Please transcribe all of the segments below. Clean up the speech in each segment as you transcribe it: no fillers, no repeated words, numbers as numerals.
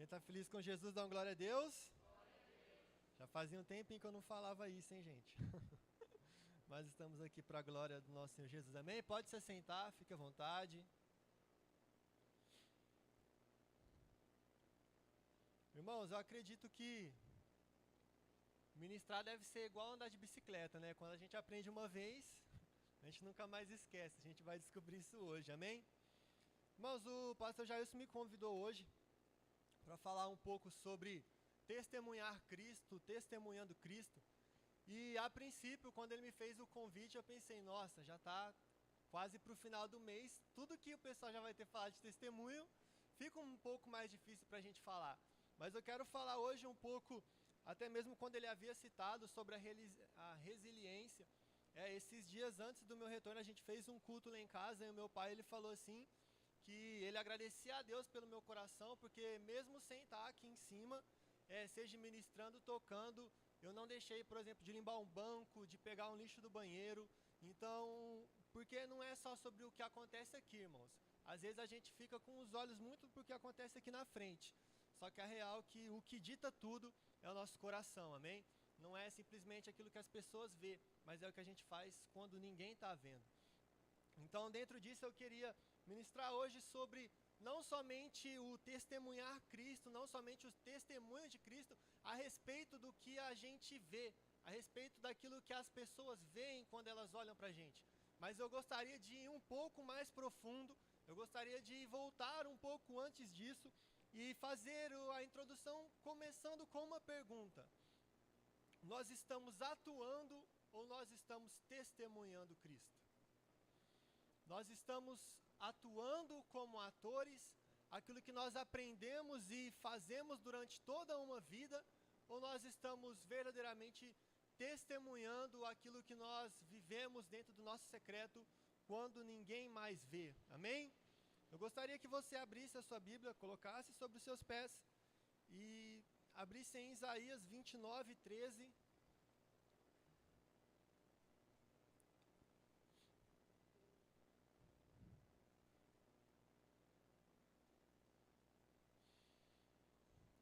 Quem está feliz com Jesus, dá uma glória a Deus. Já fazia um tempinho que eu não falava isso, hein, gente? Mas estamos aqui para a glória do nosso Senhor Jesus, amém? Pode se sentar, fique à vontade. Irmãos, eu acredito que ministrar deve ser igual andar de bicicleta, né? Quando a gente aprende uma vez, a gente nunca mais esquece. A gente vai descobrir isso hoje, amém? Irmãos, o pastor Jailson me convidou hoje para falar um pouco sobre testemunhar Cristo, testemunhando Cristo. E a princípio, quando ele me fez o convite, eu pensei, nossa, já está quase para o final do mês, tudo que o pessoal já vai ter falado de testemunho, fica um pouco mais difícil para a gente falar. Mas eu quero falar hoje um pouco, até mesmo quando ele havia citado sobre a resiliência. Esses dias antes do meu retorno, a gente fez um culto lá em casa e o meu pai ele falou assim, que ele agradecia a Deus pelo meu coração, porque mesmo sem estar aqui em cima, seja ministrando, tocando, eu não deixei, por exemplo, de limpar um banco, de pegar um lixo do banheiro. Então, porque não é só sobre o que acontece aqui, irmãos. Às vezes a gente fica com os olhos muito pro que acontece aqui na frente. Só que a real é que o que dita tudo é o nosso coração, amém? Não é simplesmente aquilo que as pessoas vê, mas é o que a gente faz quando ninguém está vendo. Então, dentro disso, eu queria ministrar hoje sobre não somente o testemunhar Cristo, não somente o testemunho de Cristo a respeito do que a gente vê, a respeito daquilo que as pessoas veem quando elas olham para a gente. Mas eu gostaria de ir um pouco mais profundo, eu gostaria de voltar um pouco antes disso e fazer a introdução começando com uma pergunta. Nós estamos atuando ou nós estamos testemunhando Cristo? Nós estamos atuando como atores, aquilo que nós aprendemos e fazemos durante toda uma vida, ou nós estamos verdadeiramente testemunhando aquilo que nós vivemos dentro do nosso secreto quando ninguém mais vê, amém? Eu gostaria que você abrisse a sua Bíblia, colocasse sobre os seus pés e abrisse em Isaías 29, 13.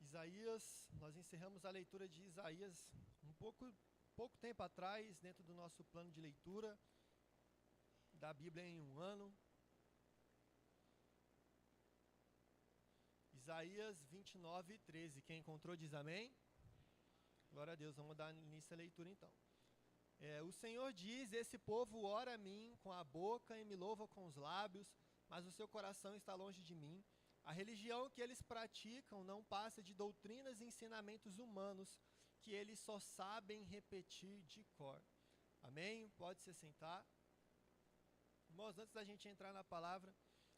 Isaías, nós encerramos a leitura de Isaías pouco tempo atrás, dentro do nosso plano de leitura da Bíblia em um ano. Isaías 29, 13. Quem encontrou diz amém? Glória a Deus, vamos dar início à leitura então. O Senhor diz, esse povo ora a mim com a boca e me louva com os lábios, mas o seu coração está longe de mim. A religião que eles praticam não passa de doutrinas e ensinamentos humanos que eles só sabem repetir de cor. Amém? Pode se sentar. Irmãos, antes da gente entrar na palavra,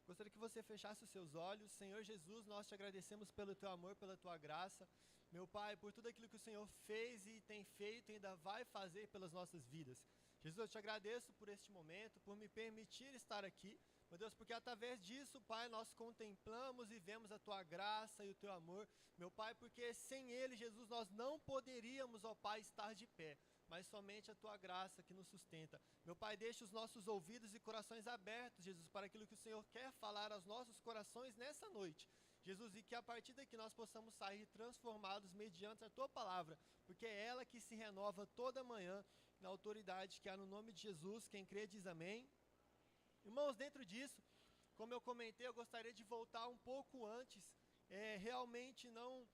gostaria que você fechasse os seus olhos. Senhor Jesus, nós te agradecemos pelo teu amor, pela tua graça. Meu Pai, por tudo aquilo que o Senhor fez e tem feito e ainda vai fazer pelas nossas vidas. Jesus, eu te agradeço por este momento, por me permitir estar aqui. Meu Deus, porque através disso, Pai, nós contemplamos e vemos a Tua graça e o Teu amor. Meu Pai, porque sem Ele, Jesus, nós não poderíamos, ó Pai, estar de pé, mas somente a Tua graça que nos sustenta. Meu Pai, deixa os nossos ouvidos e corações abertos, Jesus, para aquilo que o Senhor quer falar aos nossos corações nessa noite. Jesus, e que a partir daqui nós possamos sair transformados mediante a Tua palavra, porque é ela que se renova toda manhã na autoridade que há no nome de Jesus. Quem crê diz amém. Irmãos, dentro disso, como eu comentei, eu gostaria de voltar um pouco antes, realmente não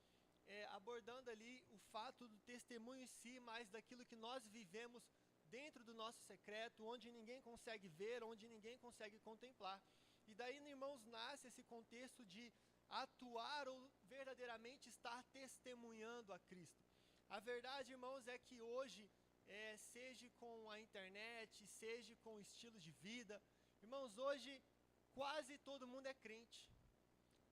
abordando ali o fato do testemunho em si, mas daquilo que nós vivemos dentro do nosso secreto, onde ninguém consegue ver, onde ninguém consegue contemplar. E daí, irmãos, nasce esse contexto de atuar ou verdadeiramente estar testemunhando a Cristo. A verdade, irmãos, é que hoje, seja com a internet, seja com o estilo de vida, irmãos, hoje quase todo mundo é crente.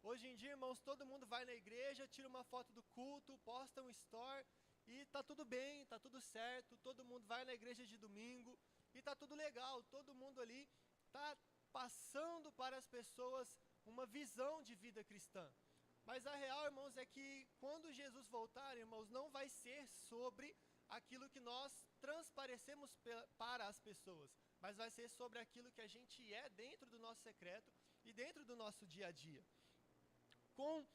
Hoje em dia, irmãos, todo mundo vai na igreja, tira uma foto do culto, posta um story e tá tudo bem, tá tudo certo. Todo mundo vai na igreja de domingo e tá tudo legal. Todo mundo ali tá passando para as pessoas uma visão de vida cristã. Mas a real, irmãos, é que quando Jesus voltar, irmãos, não vai ser sobre aquilo que nós transparecemos para as pessoas, mas vai ser sobre aquilo que a gente é dentro do nosso secreto e dentro do nosso dia a dia. Com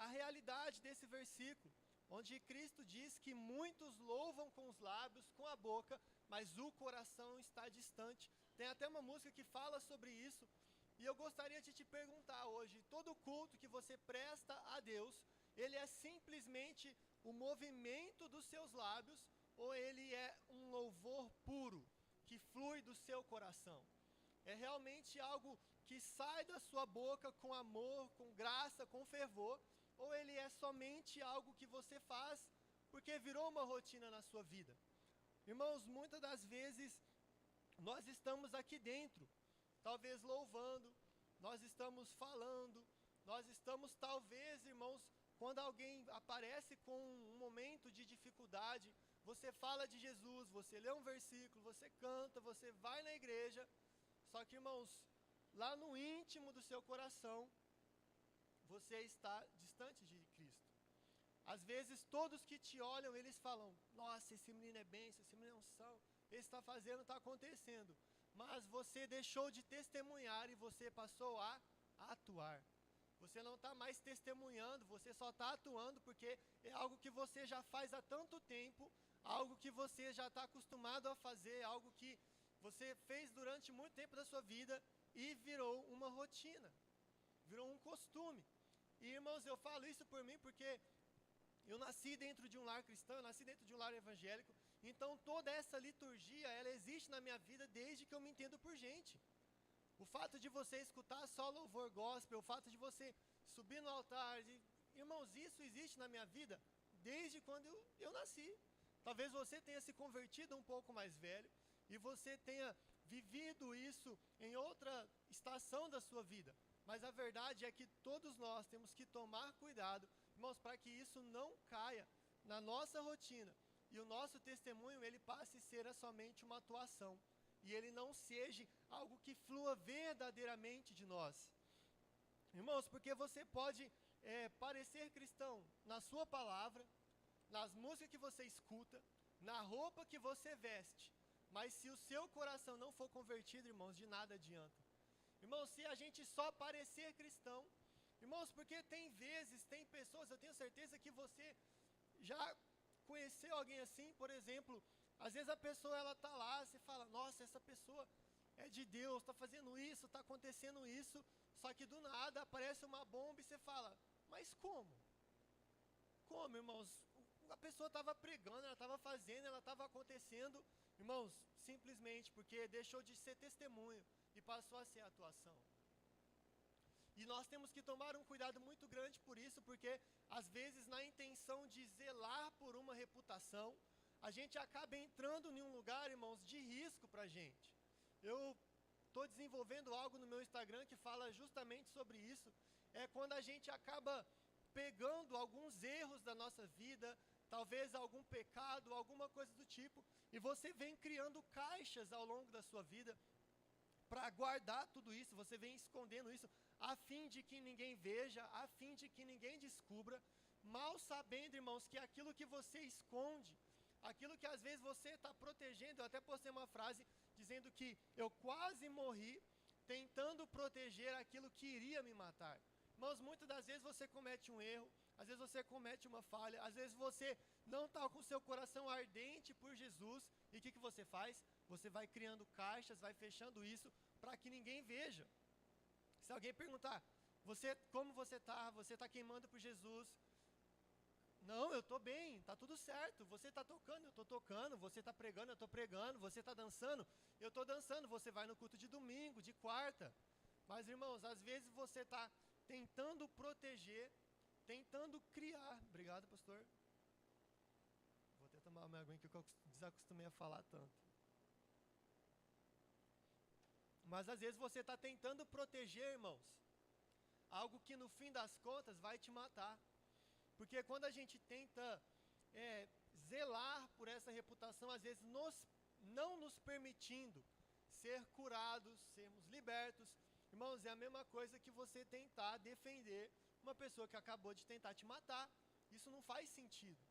a realidade desse versículo, onde Cristo diz que muitos louvam com os lábios, com a boca, mas o coração está distante. Tem até uma música que fala sobre isso, e eu gostaria de te perguntar hoje, todo culto que você presta a Deus, ele é simplesmente o movimento dos seus lábios, ou ele é um louvor puro, que flui do seu coração? É realmente algo que sai da sua boca com amor, com graça, com fervor, ou ele é somente algo que você faz porque virou uma rotina na sua vida? Irmãos, muitas das vezes nós estamos aqui dentro, talvez louvando, nós estamos falando, nós estamos talvez, irmãos, quando alguém aparece com um momento de dificuldade, você fala de Jesus, você lê um versículo, você canta, você vai na igreja, só que, irmãos, lá no íntimo do seu coração, você está distante de Cristo. Às vezes, todos que te olham, eles falam, nossa, esse menino é bênção, esse menino é unção, ele está fazendo, está acontecendo. Mas você deixou de testemunhar e você passou a atuar. Você não está mais testemunhando, você só está atuando porque é algo que você já faz há tanto tempo, algo que você já está acostumado a fazer, algo que você fez durante muito tempo da sua vida e virou uma rotina, virou um costume. E, irmãos, eu falo isso por mim porque eu nasci dentro de um lar cristão, eu nasci dentro de um lar evangélico, então toda essa liturgia, ela existe na minha vida desde que eu me entendo por gente. O fato de você escutar só louvor gospel, o fato de você subir no altar, irmãos, isso existe na minha vida desde quando eu nasci. Talvez você tenha se convertido um pouco mais velho e você tenha vivido isso em outra estação da sua vida. Mas a verdade é que todos nós temos que tomar cuidado, irmãos, para que isso não caia na nossa rotina. E o nosso testemunho, ele passe a ser somente uma atuação. E ele não seja algo que flua verdadeiramente de nós. Irmãos, porque você pode parecer cristão na sua palavra, nas músicas que você escuta, na roupa que você veste. Mas se o seu coração não for convertido, irmãos, de nada adianta. Irmãos, se a gente só parecer cristão, irmãos, porque tem vezes, tem pessoas, eu tenho certeza que você já conheceu alguém assim, por exemplo, às vezes a pessoa, ela está lá, você fala, nossa, essa pessoa é de Deus, está fazendo isso, está acontecendo isso, só que do nada aparece uma bomba e você fala, mas como? Como, irmãos? A pessoa estava pregando, ela estava fazendo, ela estava acontecendo, irmãos, simplesmente porque deixou de ser testemunho e passou a ser atuação. E nós temos que tomar um cuidado muito grande por isso, porque às vezes na intenção de zelar por uma reputação, a gente acaba entrando em um lugar, irmãos, de risco para a gente. Eu estou desenvolvendo algo no meu Instagram que fala justamente sobre isso. É quando a gente acaba pegando alguns erros da nossa vida, talvez algum pecado, alguma coisa do tipo, e você vem criando caixas ao longo da sua vida para guardar tudo isso, você vem escondendo isso, a fim de que ninguém veja, a fim de que ninguém descubra, mal sabendo, irmãos, que aquilo que você esconde, aquilo que às vezes você está protegendo, eu até postei uma frase dizendo que eu quase morri tentando proteger aquilo que iria me matar. Irmãos, muitas das vezes você comete um erro, às vezes você comete uma falha, às vezes você não está com o seu coração ardente por Jesus, e o que você faz? Você vai criando caixas, vai fechando isso, para que ninguém veja. Se alguém perguntar, como você está queimando por Jesus? Não, eu estou bem, está tudo certo, você está tocando, eu estou tocando, você está pregando, eu estou pregando, você está dançando, eu estou dançando, você vai no culto de domingo, de quarta. Mas, irmãos, às vezes você está tentando proteger, tentando criar. Obrigado, pastor. Vou até tomar uma aguinha que eu desacostumei a falar tanto. Mas às vezes você está tentando proteger, irmãos, algo que no fim das contas vai te matar. Porque quando a gente tenta zelar por essa reputação, às vezes não nos permitindo ser curados, sermos libertos, irmãos, é a mesma coisa que você tentar defender uma pessoa que acabou de tentar te matar. Isso não faz sentido.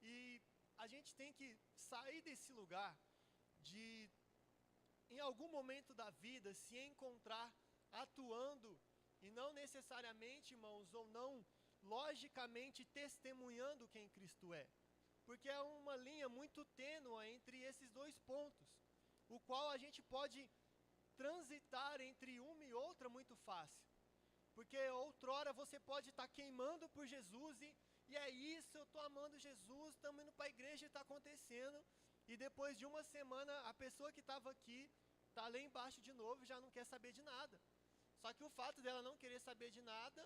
E a gente tem que sair desse lugar de, em algum momento da vida, se encontrar atuando, e não necessariamente, irmãos, ou não logicamente testemunhando quem Cristo é. Porque é uma linha muito tênue entre esses dois pontos, o qual a gente pode transitar entre uma e outra muito fácil. Porque outrora você pode estar queimando por Jesus e é isso, eu estou amando Jesus, estamos indo para a igreja e está acontecendo. E depois de uma semana, a pessoa que estava aqui está lá embaixo de novo e já não quer saber de nada. Só que o fato dela não querer saber de nada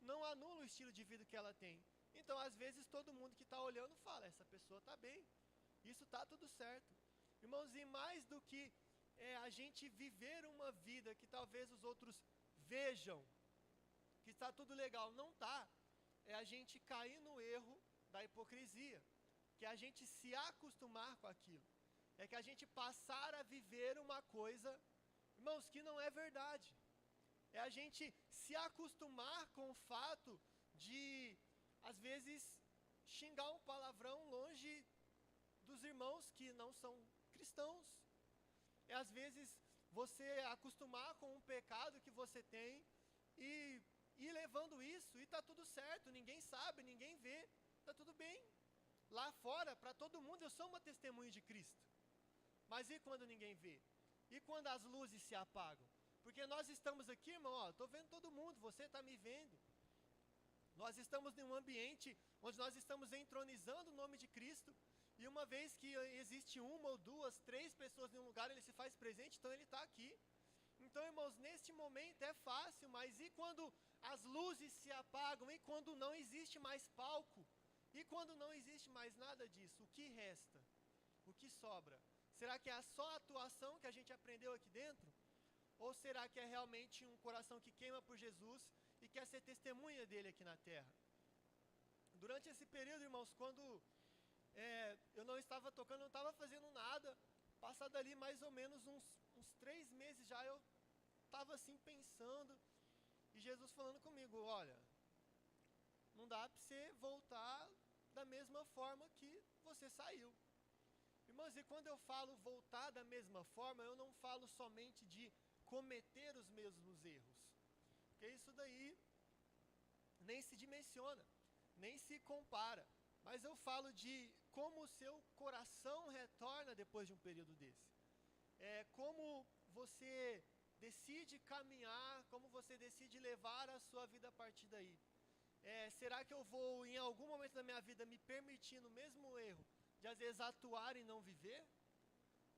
não anula o estilo de vida que ela tem. Então, às vezes, todo mundo que está olhando fala, essa pessoa está bem, isso está tudo certo. Irmãos, e mais do que a gente viver uma vida que talvez os outros vejam, que está tudo legal, não está, é a gente cair no erro da hipocrisia, que é a gente se acostumar com aquilo, é que a gente passar a viver uma coisa, irmãos, que não é verdade, é a gente se acostumar com o fato de, às vezes, xingar um palavrão longe dos irmãos que não são cristãos, é às vezes você acostumar com um pecado que você tem e ir levando isso, e está tudo certo, ninguém sabe, ninguém vê, está tudo bem. Lá fora, para todo mundo, eu sou uma testemunha de Cristo. Mas e quando ninguém vê? E quando as luzes se apagam? Porque nós estamos aqui, irmão, estou vendo todo mundo, você está me vendo. Nós estamos em um ambiente onde nós estamos entronizando o nome de Cristo, e uma vez que existe uma ou duas, três pessoas em um lugar, ele se faz presente, então ele está aqui. Então, irmãos, neste momento é fácil, mas e quando as luzes se apagam, e quando não existe mais palco, e quando não existe mais nada disso, o que resta? O que sobra? Será que é só a atuação que a gente aprendeu aqui dentro? Ou será que é realmente um coração que queima por Jesus e quer ser testemunha dele aqui na terra? Durante esse período, irmãos, quando eu não estava tocando, não estava fazendo nada, passado ali mais ou menos uns 3 meses já, eu estava assim pensando, e Jesus falando comigo, olha, não dá para você voltar da mesma forma que você saiu. Irmãos, e quando eu falo voltar da mesma forma, eu não falo somente de cometer os mesmos erros, porque isso daí nem se dimensiona, nem se compara, mas eu falo de como o seu coração retorna depois de um período desse. Como você decide caminhar, como você decide levar a sua vida a partir daí. Será que eu vou, em algum momento da minha vida, me permitir no mesmo erro, de às vezes atuar e não viver?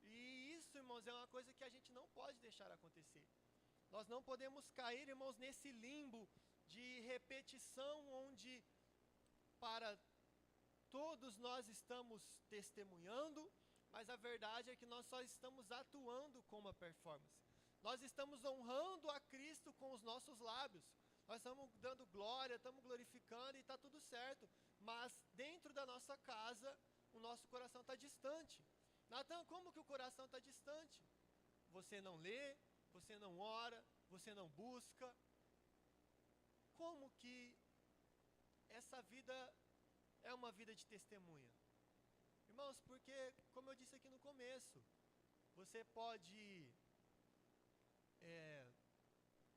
E isso, irmãos, é uma coisa que a gente não pode deixar acontecer. Nós não podemos cair, irmãos, nesse limbo de repetição, onde para todos nós estamos testemunhando, mas a verdade é que nós só estamos atuando com uma performance. Nós estamos honrando a Cristo com os nossos lábios, nós estamos dando glória, estamos glorificando e está tudo certo, mas dentro da nossa casa, o nosso coração está distante. Natan, como que o coração está distante? Você não lê, você não ora, você não busca. Como que essa vida é uma vida de testemunha? Irmãos, porque, como eu disse aqui no começo, você pode...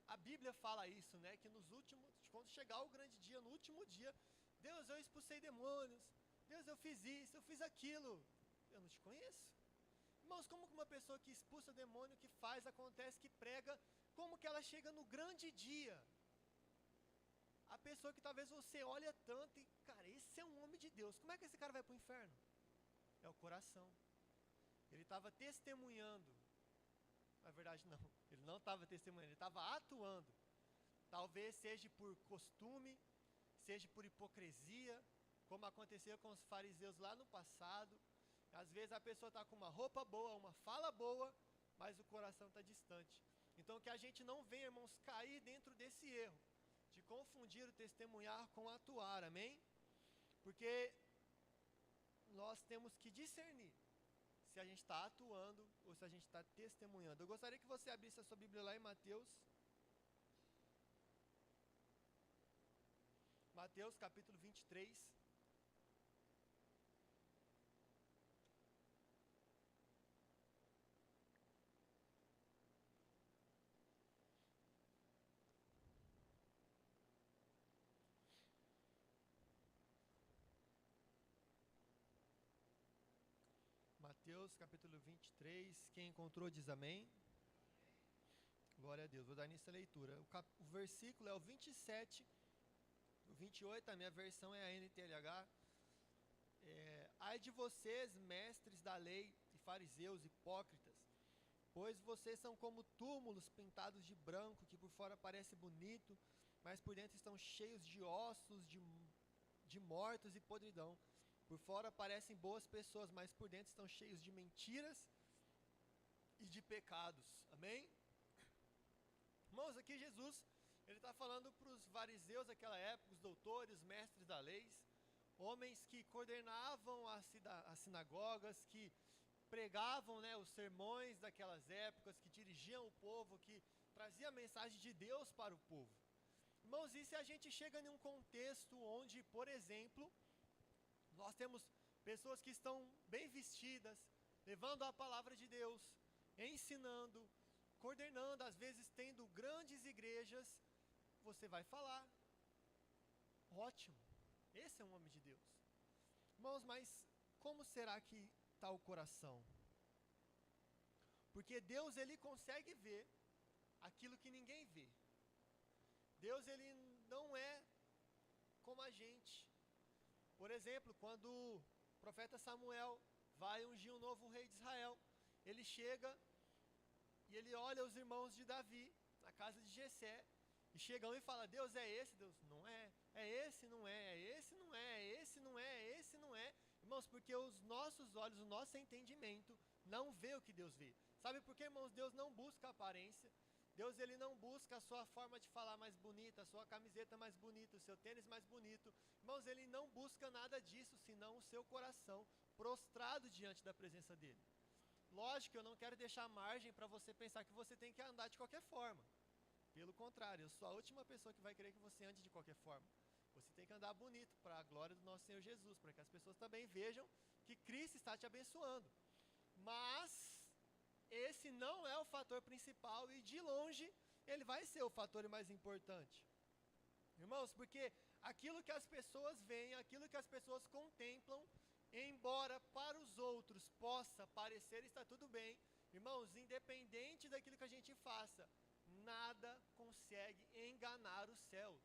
a Bíblia fala isso, né? Que nos últimos, quando chegar o grande dia, no último dia, Deus, eu expulsei demônios, Deus, eu fiz isso, eu fiz aquilo. Eu não te conheço. Irmãos, como que uma pessoa que expulsa demônio, que faz, acontece, que prega, como que ela chega no grande dia? A pessoa que talvez você olha tanto e, cara, esse é um homem de Deus, como é que esse cara vai para o inferno? É o coração. Ele estava testemunhando. Na verdade, não. Ele não estava testemunhando, ele estava atuando. Talvez seja por costume, seja por hipocrisia, como aconteceu com os fariseus lá no passado. Às vezes a pessoa está com uma roupa boa, uma fala boa, mas o coração está distante. Então que a gente não venha, irmãos, cair dentro desse erro, de confundir o testemunhar com o atuar, amém? Porque nós temos que discernir se a gente está atuando ou se a gente está testemunhando. Eu gostaria que você abrisse a sua Bíblia lá em Mateus. Mateus capítulo 23. Mateus capítulo 23, quem encontrou diz amém. Glória a Deus, vou dar início à leitura. O versículo é o 27, o 28, a minha versão é a NTLH. Ai de vocês, mestres da lei e fariseus hipócritas, pois vocês são como túmulos pintados de branco, que por fora parece bonito, mas por dentro estão cheios de ossos, de mortos e podridão. Por fora parecem boas pessoas, mas por dentro estão cheios de mentiras e de pecados. Amém? Irmãos, aqui Jesus, ele está falando para os fariseus daquela época, os doutores, mestres da lei, homens que coordenavam as sinagogas, que pregavam, os sermões daquelas épocas, que dirigiam o povo, que traziam a mensagem de Deus para o povo. Irmãos, e se a gente chega em um contexto onde, por exemplo, nós temos pessoas que estão bem vestidas, levando a palavra de Deus, ensinando, coordenando, às vezes tendo grandes igrejas, você vai falar, ótimo, esse é um homem de Deus. Irmãos, mas como será que está o coração? Porque Deus, ele consegue ver aquilo que ninguém vê. Deus, ele não é como a gente. Por exemplo, quando o profeta Samuel vai ungir um novo rei de Israel, ele chega e ele olha os irmãos de Davi, na casa de Jessé, e chegam e fala, Deus é esse? Deus, não é. É esse, não é. É esse, não é. É esse, não é. É esse, não é. Irmãos, porque os nossos olhos, o nosso entendimento, não vê o que Deus vê. Sabe por quê, irmãos? Deus não busca aparência. Deus, ele não busca a sua forma de falar mais bonita, a sua camiseta mais bonita, o seu tênis mais bonito. Irmãos, ele não busca nada disso, senão o seu coração prostrado diante da presença dele. Lógico, eu não quero deixar margem para você pensar que você tem que andar de qualquer forma. Pelo contrário, eu sou a última pessoa que vai querer que você ande de qualquer forma. Você tem que andar bonito para a glória do nosso Senhor Jesus, para que as pessoas também vejam que Cristo está te abençoando. Mas esse não é o fator principal e de longe ele vai ser o fator mais importante. Irmãos, porque aquilo que as pessoas veem, aquilo que as pessoas contemplam, embora para os outros possa parecer estar tudo bem, irmãos, independente daquilo que a gente faça, nada consegue enganar o céu.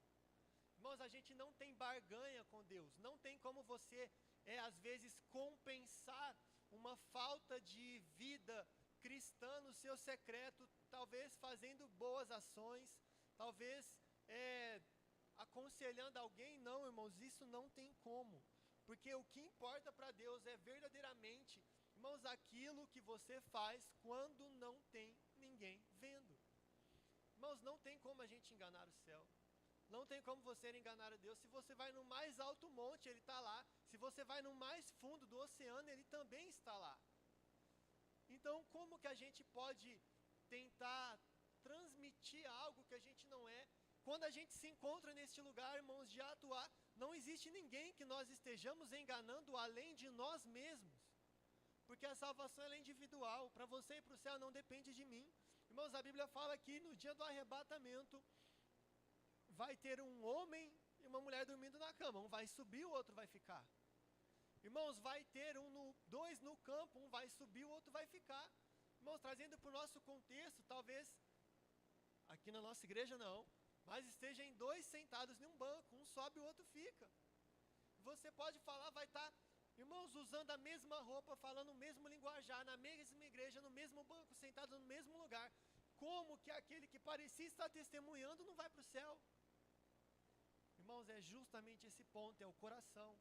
Irmãos, a gente não tem barganha com Deus, não tem como você, às vezes, compensar uma falta de vida cristã no seu secreto, talvez fazendo boas ações, talvez aconselhando alguém. Não, irmãos, isso não tem como, porque o que importa para Deus é verdadeiramente, irmãos, aquilo que você faz quando não tem ninguém vendo. Irmãos, não tem como a gente enganar o céu, não tem como você enganar a Deus. Se você vai no mais alto monte, ele está lá. Se você vai no mais fundo do oceano, ele também está lá. Então, como que a gente pode tentar transmitir algo que a gente não é? Quando a gente se encontra neste lugar, irmãos, de atuar, não existe ninguém que nós estejamos enganando além de nós mesmos. Porque a salvação ela é individual. Para você ir para o céu não depende de mim. Irmãos, a Bíblia fala que no dia do arrebatamento vai ter um homem e uma mulher dormindo na cama. Um vai subir, o outro vai ficar. Irmãos, vai ter dois no campo, um vai subir, o outro vai ficar. Irmãos, trazendo para o nosso contexto, talvez, aqui na nossa igreja não, mas esteja em dois sentados em um banco, um sobe e o outro fica. Você pode falar, vai estar, irmãos, usando a mesma roupa, falando o mesmo linguajar, na mesma igreja, no mesmo banco, sentado no mesmo lugar. Como que aquele que parecia estar testemunhando não vai para o céu? Irmãos, é justamente esse ponto, é o coração.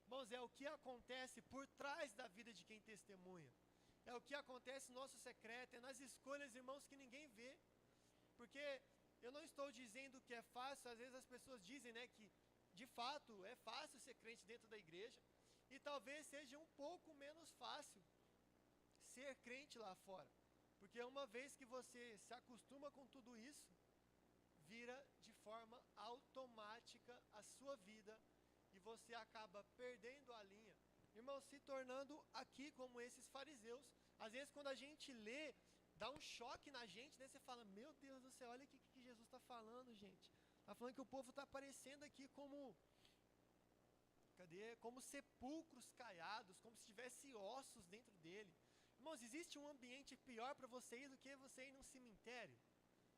Irmãos, é o que acontece por trás da vida de quem testemunha. É o que acontece no nosso secreto, é nas escolhas, irmãos, que ninguém vê. Porque eu não estou dizendo que é fácil, às vezes as pessoas dizem, que de fato é fácil ser crente dentro da igreja. E talvez seja um pouco menos fácil ser crente lá fora. Porque uma vez que você se acostuma com tudo isso, vira de forma automática a sua vida e você acaba perdendo a linha, irmão, se tornando aqui como esses fariseus. Às vezes quando a gente lê, dá um choque na gente, você fala, meu Deus do céu, olha o que Jesus está falando, gente. Está falando que o povo está aparecendo aqui como Cadê? Como sepulcros caiados, como se tivesse ossos dentro dele. Irmãos, existe um ambiente pior para você ir do que você ir num cemitério,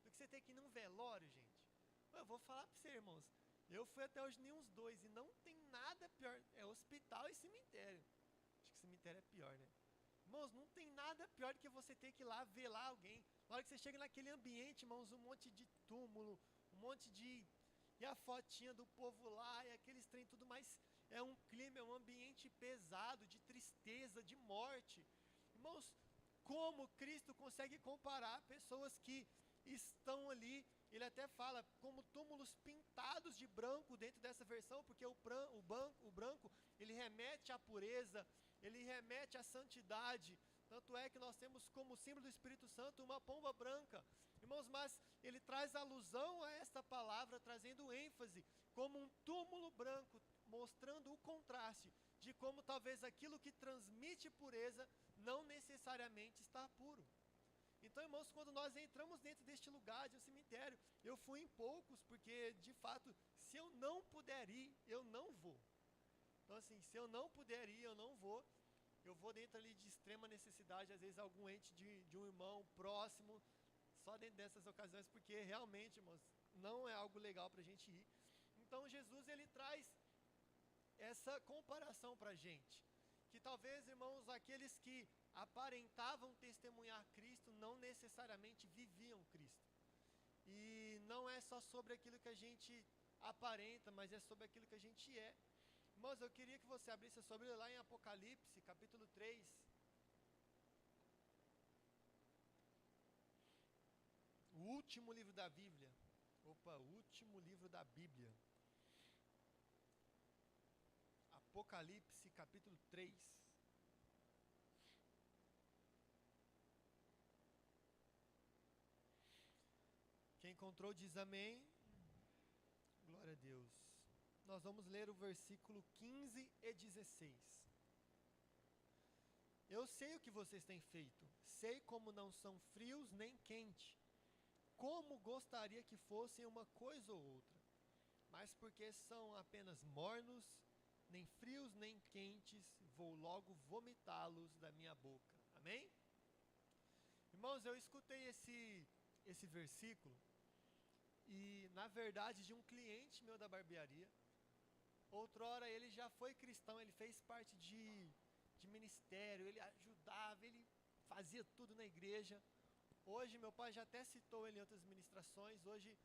do que você ter que ir num velório, gente. Eu vou falar para você, irmãos, eu fui até hoje nem uns dois e não tem nada pior, é hospital e cemitério. Acho que cemitério é pior, né? Irmãos, não tem nada pior do que você ter que ir lá ver lá alguém. Na hora que você chega naquele ambiente, irmãos, um monte de túmulo, um monte de... E a fotinha do povo lá, e aqueles trem tudo mais. É um clima, é um ambiente pesado, de tristeza, de morte. Irmãos, como Cristo consegue comparar pessoas que estão ali, ele até fala, como túmulos pintados de branco dentro dessa versão, porque o branco, ele remete à pureza, ele remete à santidade. Tanto é que nós temos como símbolo do Espírito Santo uma pomba branca. Irmãos, mas ele traz alusão a esta palavra, trazendo ênfase, como um túmulo branco, mostrando o contraste de como talvez aquilo que transmite pureza não necessariamente está puro. Então, irmãos, quando nós entramos dentro deste lugar, de um cemitério, eu fui em poucos, porque, de fato, se eu não puder ir, eu não vou. Então, assim, se eu não puder ir, eu não vou. Eu vou dentro ali de extrema necessidade, às vezes algum ente de um irmão próximo, só dentro dessas ocasiões, porque realmente, irmãos, não é algo legal para a gente ir. Então, Jesus, ele traz essa comparação para a gente, que talvez, irmãos, aqueles que aparentavam testemunhar Cristo não necessariamente viviam Cristo. E não é só sobre aquilo que a gente aparenta, mas é sobre aquilo que a gente é. Irmãos, eu queria que você abrisse a sua Bíblia lá em Apocalipse, capítulo 3. O último livro da Bíblia. O último livro da Bíblia. Apocalipse, capítulo 3. Quem encontrou diz amém. Glória a Deus. Nós vamos ler o versículo 15 e 16. Eu sei o que vocês têm feito. Sei como não são frios nem quentes. Como gostaria que fossem uma coisa ou outra. Mas porque são apenas mornos, nem frios nem quentes, vou logo vomitá-los da minha boca. Amém? Irmãos, eu escutei esse versículo e, na verdade, de um cliente meu da barbearia. Outrora ele já foi cristão, ele fez parte de ministério, ele ajudava, ele fazia tudo na igreja. Hoje, meu pai já até citou ele em outras ministrações, hoje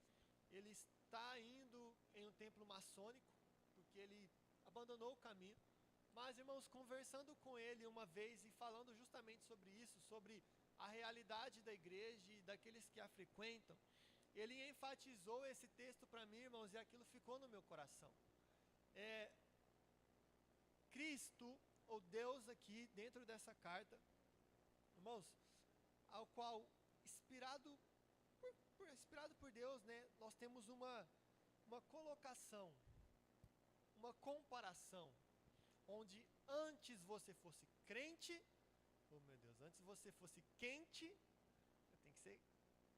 ele está indo em um templo maçônico, porque ele abandonou o caminho. Mas, irmãos, conversando com ele uma vez e falando justamente sobre isso, sobre a realidade da igreja e daqueles que a frequentam, ele enfatizou esse texto para mim, irmãos, e aquilo ficou no meu coração. Cristo, ou Deus aqui dentro dessa carta, irmãos, ao qual, inspirado por Deus, né, nós temos uma colocação, uma comparação, onde antes você fosse crente, oh meu Deus, antes você fosse quente, tem que ser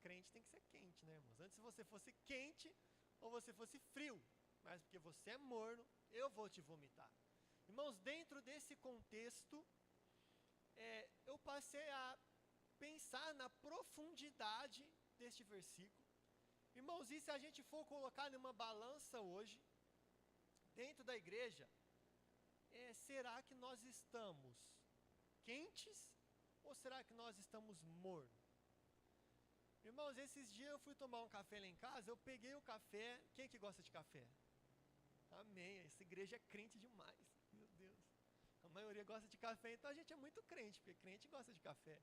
crente, tem que ser quente, né, irmãos? Antes você fosse quente ou você fosse frio, mas porque você é morno, eu vou te vomitar. Irmãos, dentro desse contexto, eu passei a pensar na profundidade deste versículo. Irmãos, e se a gente for colocar numa balança hoje, dentro da igreja, será que nós estamos quentes ou será que nós estamos mornos? Irmãos, esses dias eu fui tomar um café lá em casa, eu peguei o café. Quem que gosta de café? Amém, essa igreja é crente demais, meu Deus. A maioria gosta de café, então a gente é muito crente, porque crente gosta de café.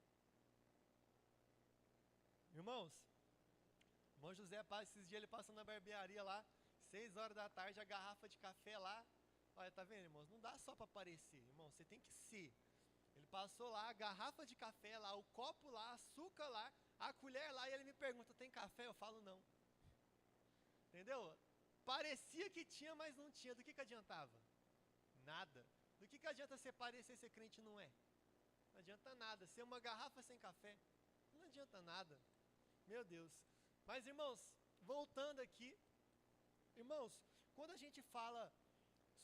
Irmão José, esses dias ele passou na barbearia lá, 6 horas da tarde, a garrafa de café lá. Olha, tá vendo, irmãos? Não dá só para aparecer, irmão, você tem que ser. Ele passou lá, a garrafa de café lá, o copo lá, açúcar lá, a colher lá, e ele me pergunta, tem café? Eu falo, não. Entendeu? Parecia que tinha, mas não tinha. Do que adiantava? Nada. Do que adianta você parecer ser crente e não é? Não adianta nada. Ser uma garrafa sem café, não adianta nada. Meu Deus. Mas, irmãos, voltando aqui, irmãos, quando a gente fala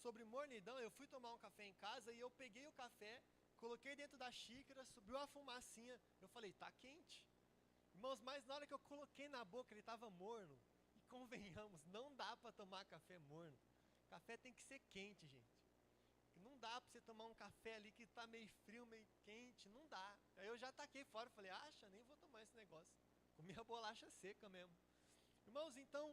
sobre mornidão, eu fui tomar um café em casa e eu peguei o café, coloquei dentro da xícara, subiu a fumacinha, eu falei, tá quente. Irmãos, mas na hora que eu coloquei na boca, ele estava morno. E convenhamos, não dá para tomar café morno. Café tem que ser quente, gente. Não dá para você tomar um café ali que está meio frio, meio quente, não dá. Aí eu já taquei fora, falei, acha, nem vou tomar esse negócio. Comi a bolacha seca mesmo. Irmãos, então,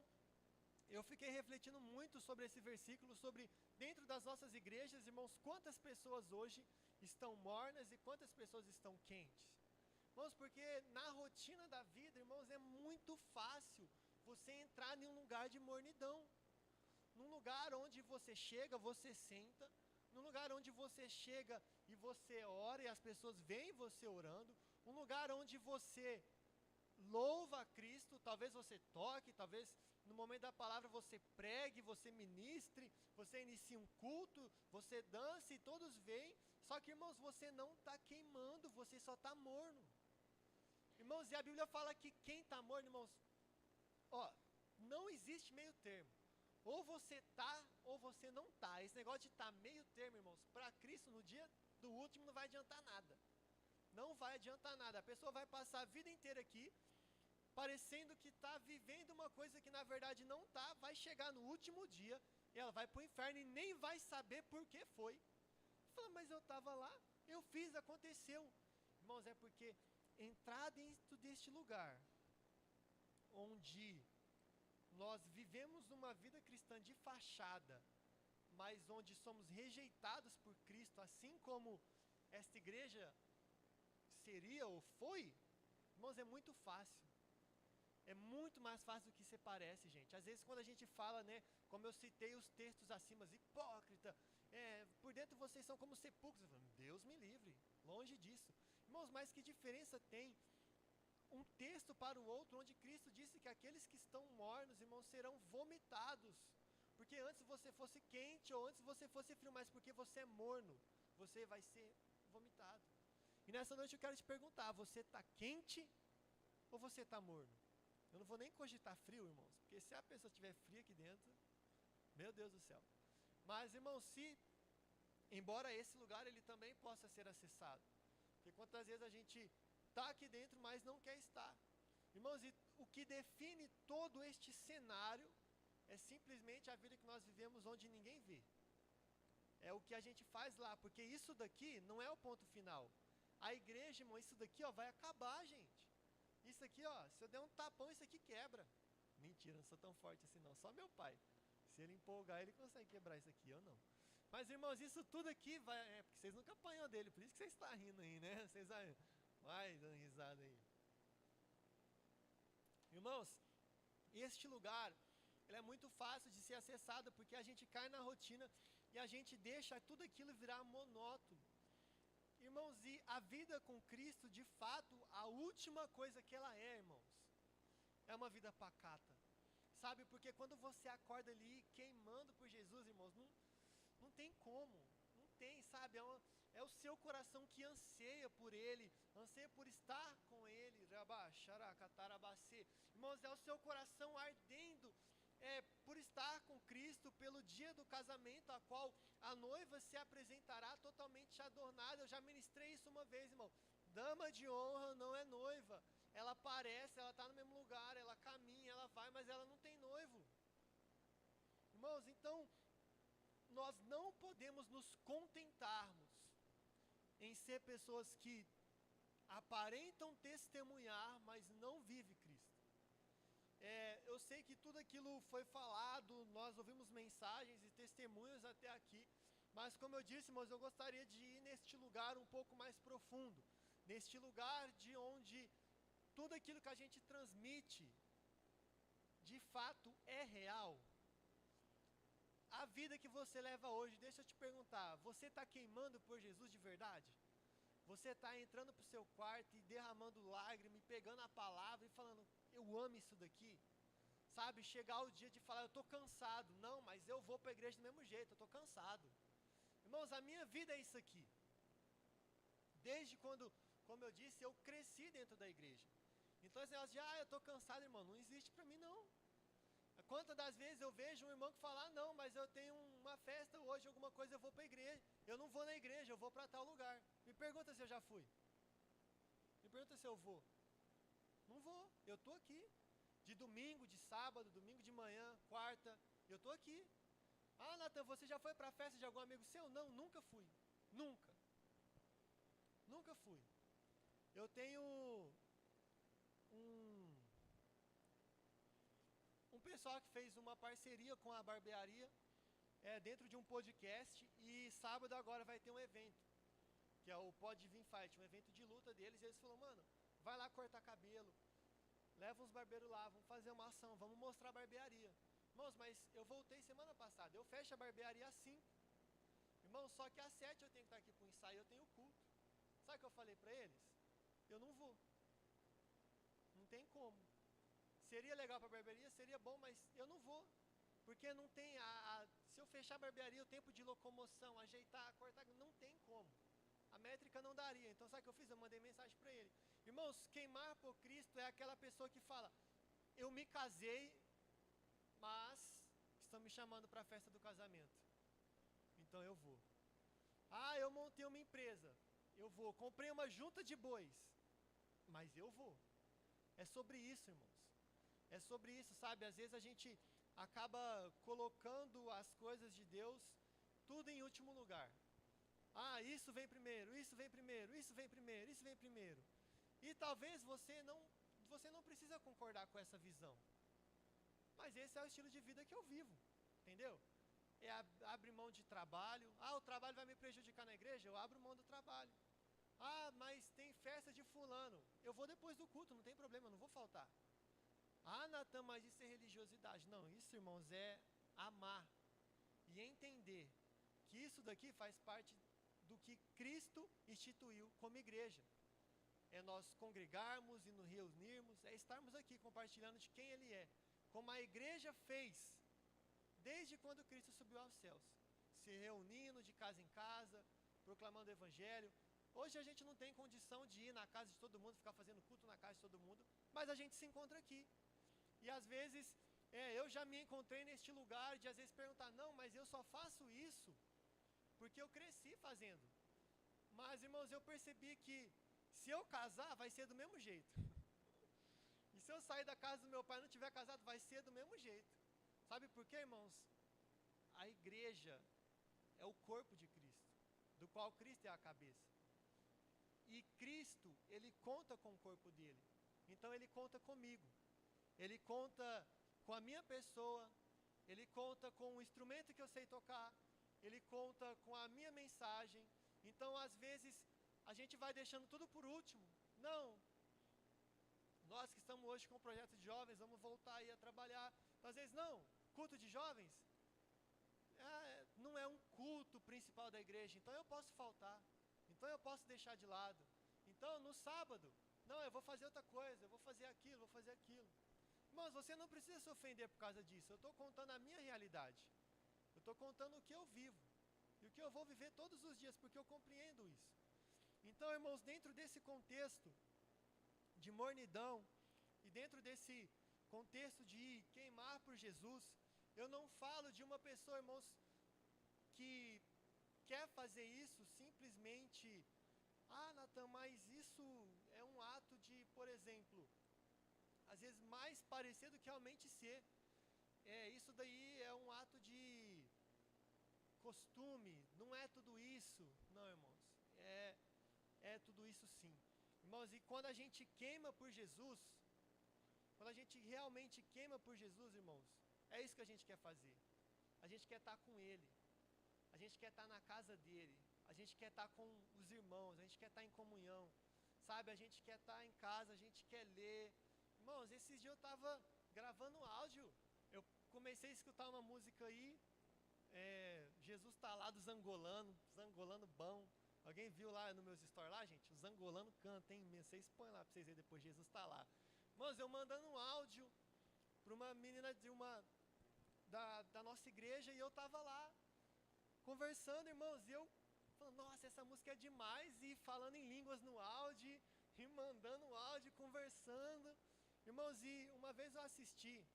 eu fiquei refletindo muito sobre esse versículo, sobre dentro das nossas igrejas, irmãos, quantas pessoas hoje estão mornas e quantas pessoas estão quentes. Irmãos, porque na rotina da vida, irmãos, é muito fácil você entrar em um lugar de mornidão. Num lugar onde você chega, você senta. Num lugar onde você chega e você ora e as pessoas veem você orando. Um lugar onde você louva a Cristo, talvez você toque, talvez no momento da palavra você pregue, você ministre, você inicie um culto, você dance e todos veem. Só que, irmãos, você não está queimando, você só está morno. Irmãos, e a Bíblia fala que quem está morno, irmãos, ó, não existe meio termo. Ou você está, ou você não está. Esse negócio de estar meio termo, irmãos, para Cristo no dia do último não vai adiantar nada. Não vai adiantar nada. A pessoa vai passar a vida inteira aqui, parecendo que está vivendo uma coisa que na verdade não está, vai chegar no último dia, e ela vai para o inferno e nem vai saber por que foi. Fala, mas eu estava lá, eu fiz, aconteceu. Irmãos, é porque entrar dentro deste lugar, onde nós vivemos uma vida cristã de fachada, mas onde somos rejeitados por Cristo, assim como esta igreja seria ou foi, irmãos, é muito fácil. É muito mais fácil do que se parece, gente. Às vezes quando a gente fala, né, como eu citei os textos acima, hipócrita, por dentro vocês são como sepulcros. Deus me livre, longe disso. Irmãos, mas que diferença tem um texto para o outro, onde Cristo disse que aqueles que estão mornos, irmãos, serão vomitados. Porque antes você fosse quente ou antes você fosse frio, mas porque você é morno, você vai ser vomitado. E nessa noite eu quero te perguntar, você está quente ou você está morno? Eu não vou nem cogitar frio, irmãos, porque se a pessoa estiver fria aqui dentro, meu Deus do céu. Mas, irmãos, embora esse lugar ele também possa ser acessado, porque quantas vezes a gente está aqui dentro, mas não quer estar. Irmãos, e o que define todo este cenário é simplesmente a vida que nós vivemos onde ninguém vê. É o que a gente faz lá, porque isso daqui não é o ponto final. A igreja, irmão, isso daqui ó, vai acabar, gente. Isso aqui, ó, se eu der um tapão, isso aqui quebra. Mentira, não sou tão forte assim não, só meu pai. Se ele empolgar, ele consegue quebrar isso aqui, eu não. Mas, irmãos, isso tudo aqui vai... porque vocês nunca apanham dele, por isso que vocês estão rindo aí, né? Vocês vai dando risada aí. Irmãos, este lugar, ele é muito fácil de ser acessado, porque a gente cai na rotina e a gente deixa tudo aquilo virar monótono. Irmãos, e a vida com Cristo, de fato, a última coisa que ela é, irmãos, é uma vida pacata. Sabe, porque quando você acorda ali queimando por Jesus, irmãos, não tem como, não tem, sabe, é o seu coração que anseia por Ele, anseia por estar com Ele, irmãos, é o seu coração ardendo por estar com Cristo, pelo dia do casamento, a qual a noiva se apresentará totalmente adornada. Eu já ministrei isso uma vez, irmão. Dama de honra não é noiva. Ela aparece, ela está no mesmo lugar, ela caminha, ela vai, mas ela não tem noivo. Irmãos, então, nós não podemos nos contentarmos em ser pessoas que aparentam testemunhar, mas não vivem Cristo. Eu sei que tudo aquilo foi falado, nós ouvimos mensagens e testemunhos até aqui, mas como eu disse, irmãos, eu gostaria de ir neste lugar um pouco mais profundo, neste lugar de onde tudo aquilo que a gente transmite, de fato é real. A vida que você leva hoje, deixa eu te perguntar, você está queimando por Jesus de verdade? Você está entrando para o seu quarto e derramando lágrimas, pegando a palavra e falando, eu amo isso daqui? Sabe, chegar o dia de falar, eu estou cansado. Não, mas eu vou para a igreja do mesmo jeito, eu estou cansado. Irmãos, a minha vida é isso aqui. Desde quando, como eu disse, eu cresci dentro da igreja. Então esse negócio de, eu estou cansado, irmão, não existe para mim não. quantas das vezes eu vejo um irmão que fala, ah, não, mas eu tenho uma festa hoje, alguma coisa, eu vou para a igreja. Eu não vou na igreja, eu vou para tal lugar. Me pergunta se eu já fui. Me pergunta se eu vou. Não vou, eu estou aqui. De domingo, de sábado, domingo de manhã, quarta, eu estou aqui. Ah, Natan, você já foi para a festa de algum amigo seu? Não, nunca fui. Nunca. Nunca fui. Eu tenho um pessoal que fez uma parceria com a barbearia dentro de um podcast, e sábado agora vai ter um evento, que é o Pode Vir Fight, um evento de luta deles, e eles falaram, mano, vai lá cortar cabelo, leva uns barbeiros lá, vamos fazer uma ação, vamos mostrar a barbearia. Irmãos, mas eu voltei semana passada, eu fecho a barbearia às 5. Irmãos, só que às 7 eu tenho que estar aqui para o ensaio, eu tenho culto. Sabe o que eu falei para eles? Eu não vou. Não tem como. Seria legal para a barbearia? Seria bom, mas eu não vou. Porque não tem se eu fechar a barbearia, o tempo de locomoção, ajeitar, cortar, não tem como. A métrica não daria. Então sabe o que eu fiz? Eu mandei mensagem para ele. Irmãos, queimar por Cristo é aquela pessoa que fala, eu me casei, mas estão me chamando para a festa do casamento. Então eu vou. Ah, eu montei uma empresa. Eu vou. Comprei uma junta de bois. Mas eu vou. É sobre isso, irmãos. É sobre isso, sabe? Às vezes a gente acaba colocando as coisas de Deus tudo em último lugar. Ah, isso vem primeiro, isso vem primeiro, isso vem primeiro, isso vem primeiro. E talvez você não precisa concordar com essa visão. Mas esse é o estilo de vida que eu vivo, entendeu? Abrir mão de trabalho. Ah, o trabalho vai me prejudicar na igreja? Eu abro mão do trabalho. Ah, mas tem festa de fulano. Eu vou depois do culto, não tem problema, eu não vou faltar. Ah, Natan, mas isso é religiosidade. Não, isso, irmãos, é amar e entender que isso daqui faz parte do que Cristo instituiu como igreja. É nós congregarmos e nos reunirmos, é estarmos aqui compartilhando de quem Ele é. Como a igreja fez desde quando Cristo subiu aos céus, se reunindo de casa em casa, proclamando o evangelho. Hoje a gente não tem condição de ir na casa de todo mundo, ficar fazendo culto na casa de todo mundo, mas a gente se encontra aqui. E às vezes, eu já me encontrei neste lugar de às vezes perguntar, não, mas eu só faço isso porque eu cresci fazendo. Mas, irmãos, eu percebi que se eu casar, vai ser do mesmo jeito. E se eu sair da casa do meu pai e não estiver casado, vai ser do mesmo jeito. Sabe por quê, irmãos? A igreja é o corpo de Cristo, do qual Cristo é a cabeça. E Cristo, Ele conta com o corpo dele. Então Ele conta comigo. Ele conta com a minha pessoa. Ele conta com o instrumento que eu sei tocar. Ele conta com a minha mensagem. Então, às vezes, a gente vai deixando tudo por último. Não. Nós que estamos hoje com o projeto de jovens, vamos voltar aí a trabalhar. Às vezes, não. Culto de jovens não é um culto principal da igreja. Então, eu posso faltar. Então, eu posso deixar de lado. Então, no sábado, não, eu vou fazer outra coisa. Eu vou fazer aquilo, vou fazer aquilo. Irmãos, você não precisa se ofender por causa disso. Eu estou contando a minha realidade. Eu estou contando o que eu vivo. E o que eu vou viver todos os dias, porque eu compreendo isso. Então, irmãos, dentro desse contexto de mornidão, e dentro desse contexto de queimar por Jesus, eu não falo de uma pessoa, irmãos, que quer fazer isso simplesmente, ah, Natan, mas isso é um ato de, por exemplo, às vezes mais parecer do que realmente ser. Isso daí é um ato de costume, não é tudo isso. Não, irmãos, é tudo isso sim. Irmãos, e quando a gente queima por Jesus, quando a gente realmente queima por Jesus, irmãos, é isso que a gente quer fazer. A gente quer estar com Ele. A gente quer estar na casa dEle. A gente quer estar com os irmãos. A gente quer estar em comunhão. Sabe, a gente quer estar em casa, a gente quer ler. Irmãos, esses dias eu estava gravando um áudio. Eu comecei a escutar uma música aí. Jesus está lá dos angolanos, bom. Alguém viu lá nos meus stories lá, gente? Os angolanos cantam, hein? Vocês põem lá para vocês verem depois, Jesus está lá. Irmãos, eu mandando um áudio para uma menina da nossa igreja, e eu estava lá, conversando, irmãos, e eu falando, nossa, essa música é demais, e falando em línguas no áudio, e mandando um áudio, conversando. Irmãos, e uma vez eu assisti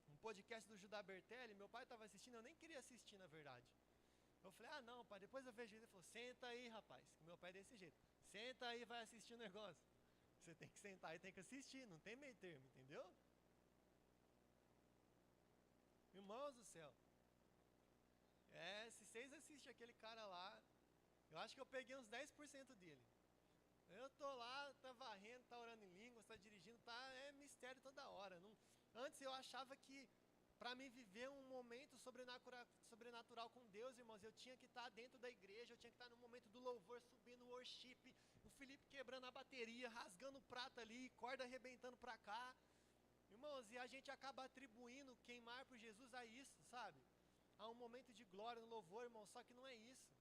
um podcast do Judá Bertelli, meu pai estava assistindo, eu nem queria assistir, na verdade. Eu falei, ah, não, pai, depois eu vejo isso. Ele falou, senta aí, rapaz, que meu pai é desse jeito. Senta aí e vai assistir o negócio. Você tem que sentar e tem que assistir, não tem meio termo, entendeu? Irmãos do céu. Se vocês assistem aquele cara lá, eu acho que eu peguei uns 10% dele. Eu tô lá, tá varrendo, tá orando em línguas, tá dirigindo, mistério toda hora. Antes eu achava que para mim viver um momento sobrenatural com Deus, irmãos, eu tinha que estar dentro da igreja, eu tinha que estar no momento do louvor, subindo o worship, o Felipe quebrando a bateria, rasgando o prato ali, corda arrebentando pra cá. Irmãos, e a gente acaba atribuindo queimar por Jesus a isso, sabe? A um momento de glória no louvor, irmão, só que não é isso.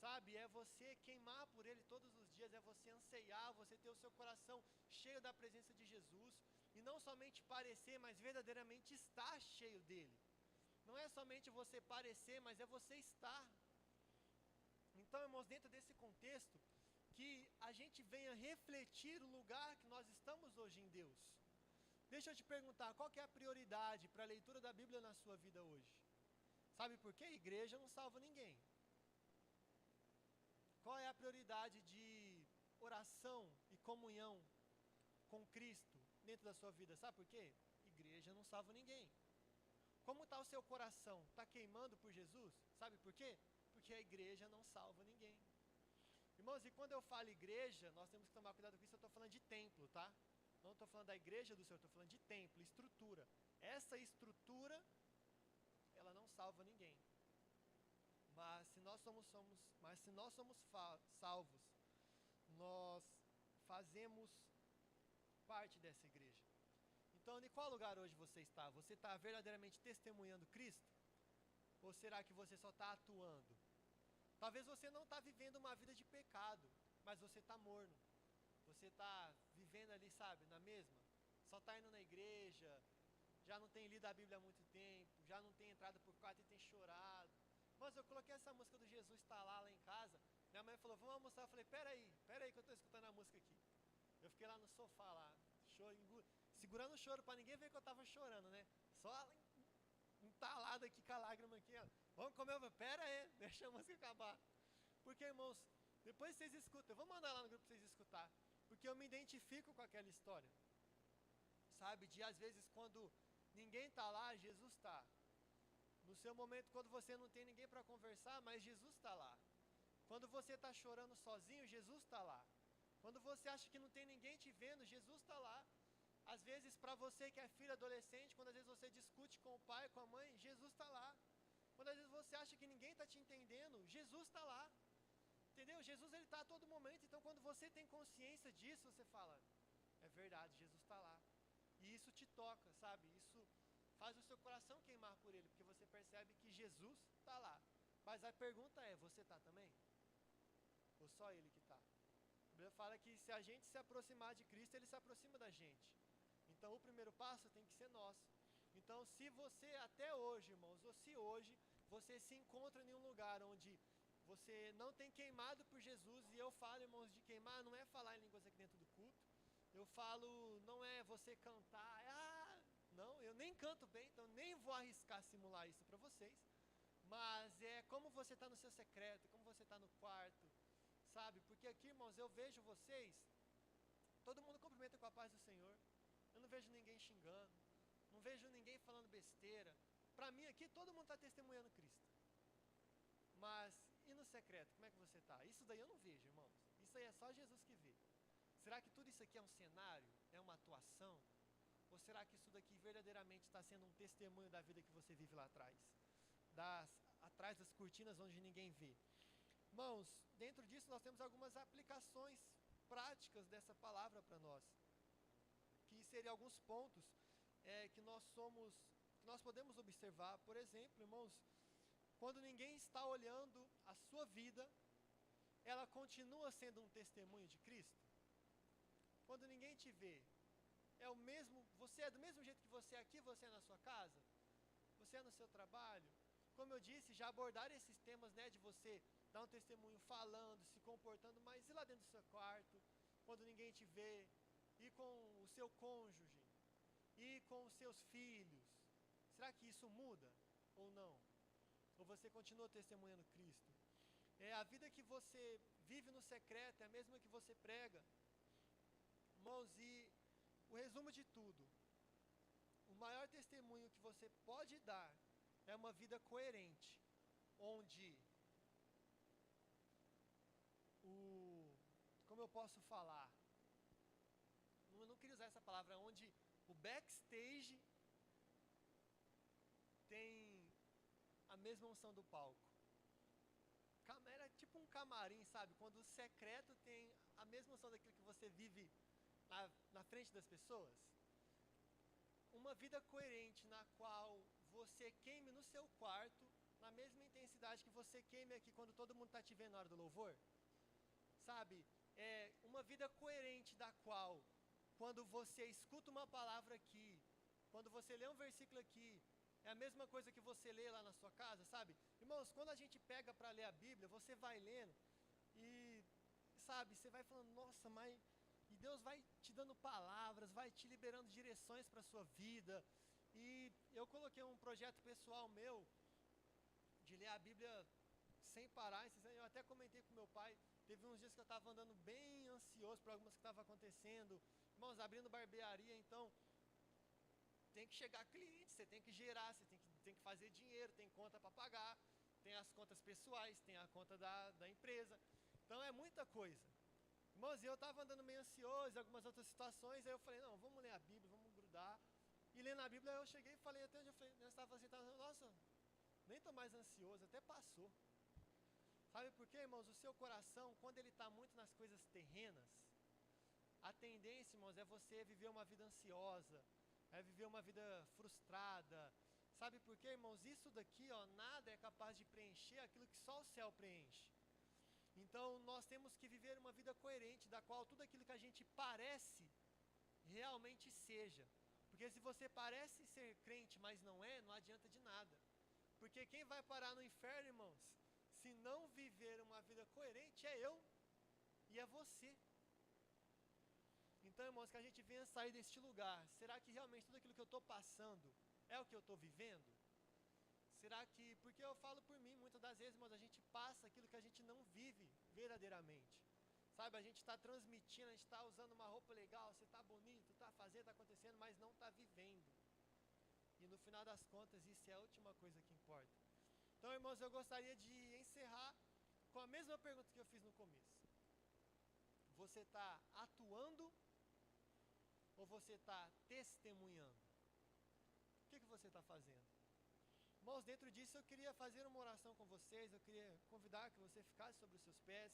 Sabe, é você queimar por Ele todos os dias, é você anseiar, você ter o seu coração cheio da presença de Jesus, e não somente parecer, mas verdadeiramente estar cheio dEle. Não é somente você parecer, mas é você estar. Então, irmãos, dentro desse contexto, que a gente venha refletir o lugar que nós estamos hoje em Deus. Deixa eu te perguntar, qual que é a prioridade para a leitura da Bíblia na sua vida hoje? Sabe por quê? Igreja não salva ninguém. Qual é a prioridade de oração e comunhão com Cristo dentro da sua vida? Sabe por quê? Igreja não salva ninguém. Como está o seu coração? Está queimando por Jesus? Sabe por quê? Porque a igreja não salva ninguém. Irmãos, e quando eu falo igreja, nós temos que tomar cuidado com isso, eu estou falando de templo, tá? Não estou falando da igreja do Senhor, estou falando de templo, estrutura. Essa estrutura, ela não salva ninguém. Mas se nós somos salvos, nós fazemos parte dessa igreja. Então, em qual lugar hoje você está? Você está verdadeiramente testemunhando Cristo? Ou será que você só está atuando? Talvez você não está vivendo uma vida de pecado, mas você está morno. Você está vivendo ali, sabe, na mesma. Só está indo na igreja, já não tem lido a Bíblia há muito tempo, já não tem entrado por quarto e tem chorado. Mas eu coloquei essa música do Jesus Está Lá em casa. Minha mãe falou, vamos almoçar. Eu falei, peraí que eu estou escutando a música aqui. Eu fiquei lá no sofá, lá, segurando o choro para ninguém ver que eu estava chorando, né? Só entalado aqui com a lágrima aqui, ó. Vamos comer, pera aí, deixa a música acabar. Porque, irmãos, depois vocês escutam, eu vou mandar lá no grupo para vocês escutar. Porque eu me identifico com aquela história. Sabe, de às vezes quando ninguém está lá, Jesus está. No seu momento, quando você não tem ninguém para conversar, mas Jesus está lá. Quando você está chorando sozinho, Jesus está lá. Quando você acha que não tem ninguém te vendo, Jesus está lá. Às vezes, para você que é filho adolescente, quando às vezes você discute com o pai, com a mãe, Jesus está lá. Quando às vezes você acha que ninguém está te entendendo, Jesus está lá. Entendeu? Jesus, ele está a todo momento. Então, quando você tem consciência disso, você fala, é verdade, Jesus está lá. E isso te toca, sabe? Isso faz o seu coração queimar por ele, porque você percebe que Jesus está lá. Mas a pergunta é, você está também? Ou só ele que está? A Bíblia fala que se a gente se aproximar de Cristo, ele se aproxima da gente. Então, o primeiro passo tem que ser nosso. Então, se você até hoje, irmãos, ou se hoje você se encontra em um lugar onde você não tem queimado por Jesus, e eu falo, irmãos, de queimar, não é falar em línguas aqui dentro do culto. Eu falo, não é você cantar, não, eu nem canto bem, então nem vou arriscar simular isso para vocês. Mas é como você está no seu secreto, como você está no quarto, sabe? Porque aqui, irmãos, eu vejo vocês, todo mundo cumprimenta com a paz do Senhor. Eu não vejo ninguém xingando, não vejo ninguém falando besteira. Para mim aqui, todo mundo está testemunhando Cristo. Mas, e no secreto, como é que você está? Isso daí eu não vejo, irmãos. Isso aí é só Jesus que vê. Será que tudo isso aqui é um cenário? É uma atuação? Ou será que isso daqui verdadeiramente está sendo um testemunho da vida que você vive lá atrás? Atrás das cortinas onde ninguém vê. Irmãos, dentro disso nós temos algumas aplicações práticas dessa palavra para nós. Que seriam alguns pontos que nós podemos observar. Por exemplo, irmãos, quando ninguém está olhando a sua vida, ela continua sendo um testemunho de Cristo? Quando ninguém te vê, você é do mesmo jeito que você é aqui, você é na sua casa, você é no seu trabalho. Como eu disse, já abordaram esses temas, né, de você dar um testemunho falando, se comportando, mas e lá dentro do seu quarto, quando ninguém te vê, e com o seu cônjuge, e com os seus filhos, será que isso muda ou não? Ou você continua testemunhando Cristo? A vida que você vive no secreto é a mesma que você prega. Irmãos, e o resumo de tudo, o maior testemunho que você pode dar é uma vida coerente, onde como eu posso falar? Eu não queria usar essa palavra, onde o backstage tem a mesma unção do palco. Era tipo um camarim, sabe? Quando o secreto tem a mesma unção daquilo que você vive na frente das pessoas. Uma vida coerente na qual você queime no seu quarto na mesma intensidade que você queime aqui quando todo mundo está te vendo na hora do louvor. Sabe? Uma vida coerente da qual, quando você escuta uma palavra aqui, quando você lê um versículo aqui, é a mesma coisa que você lê lá na sua casa, sabe? Irmãos, quando a gente pega para ler a Bíblia, você vai lendo e, sabe, você vai falando, nossa, mas... E Deus vai te dando palavras, vai te liberando direções para a sua vida. E eu coloquei um projeto pessoal meu, de ler a Bíblia sem parar. Eu até comentei com meu pai, teve uns dias que eu estava andando bem ansioso por algumas que estavam acontecendo. Irmãos, abrindo barbearia, então... Tem que chegar cliente, você tem que gerar, você tem que fazer dinheiro, tem conta para pagar, tem as contas pessoais, tem a conta da empresa. Então é muita coisa. Irmãos, eu estava andando meio ansioso em algumas outras situações, aí eu falei, não, vamos ler a Bíblia, vamos grudar. E lendo a Bíblia eu cheguei e falei, até onde eu falei, eu estava assim, nossa, nem estou mais ansioso, até passou. Sabe por quê, irmãos? O seu coração, quando ele está muito nas coisas terrenas, a tendência, irmãos, é você viver uma vida ansiosa, é viver uma vida frustrada. Sabe por quê, irmãos? Isso daqui, nada é capaz de preencher aquilo que só o céu preenche. Então, nós temos que viver uma vida coerente, da qual tudo aquilo que a gente parece, realmente seja. Porque se você parece ser crente, mas não é, não adianta de nada. Porque quem vai parar no inferno, irmãos, se não viver uma vida coerente, é eu e é você. Então, irmãos, que a gente venha sair deste lugar. Será que realmente tudo aquilo que eu estou passando é o que eu estou vivendo? Será que... Porque eu falo por mim, muitas das vezes, irmãos, a gente passa aquilo que a gente não vive verdadeiramente. Sabe, a gente está transmitindo, a gente está usando uma roupa legal, você está bonito, está fazendo, está acontecendo, mas não está vivendo. E no final das contas, isso é a última coisa que importa. Então, irmãos, eu gostaria de encerrar com a mesma pergunta que eu fiz no começo. Você está atuando ou você está testemunhando? O que você está fazendo? Irmãos, dentro disso eu queria fazer uma oração com vocês. Eu queria convidar que você ficasse sobre os seus pés.